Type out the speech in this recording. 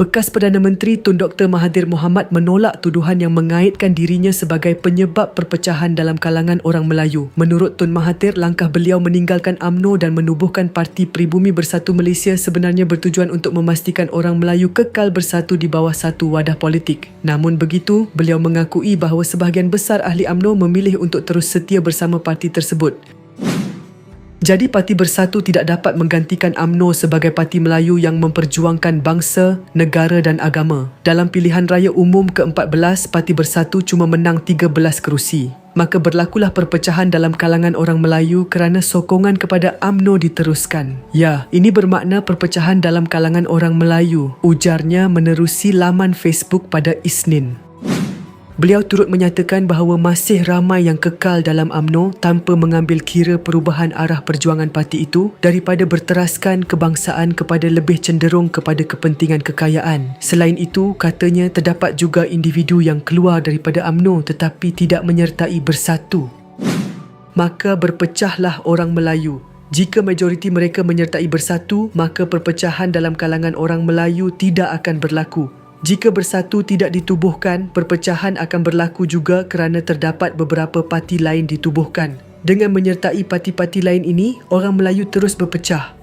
Bekas Perdana Menteri Tun Dr. Mahathir Mohamad menolak tuduhan yang mengaitkan dirinya sebagai penyebab perpecahan dalam kalangan orang Melayu. Menurut Tun Mahathir, langkah beliau meninggalkan UMNO dan menubuhkan Parti Pribumi Bersatu Malaysia sebenarnya bertujuan untuk memastikan orang Melayu kekal bersatu di bawah satu wadah politik. Namun begitu, beliau mengakui bahawa sebahagian besar ahli UMNO memilih untuk terus setia bersama parti tersebut. Jadi Parti Bersatu tidak dapat menggantikan UMNO sebagai parti Melayu yang memperjuangkan bangsa, negara dan agama. Dalam pilihan raya umum ke-14, Parti Bersatu cuma menang 13 kerusi. Maka berlakulah perpecahan dalam kalangan orang Melayu kerana sokongan kepada UMNO diteruskan. Ya, ini bermakna perpecahan dalam kalangan orang Melayu, ujarnya menerusi laman Facebook pada Isnin. Beliau turut menyatakan bahawa masih ramai yang kekal dalam UMNO tanpa mengambil kira perubahan arah perjuangan parti itu daripada berteraskan kebangsaan kepada lebih cenderung kepada kepentingan kekayaan. Selain itu, katanya terdapat juga individu yang keluar daripada UMNO tetapi tidak menyertai bersatu. Maka berpecahlah orang Melayu. Jika majoriti mereka menyertai bersatu, maka perpecahan dalam kalangan orang Melayu tidak akan berlaku. Jika bersatu tidak ditubuhkan, perpecahan akan berlaku juga kerana terdapat beberapa parti lain ditubuhkan. Dengan menyertai parti-parti lain ini, orang Melayu terus berpecah.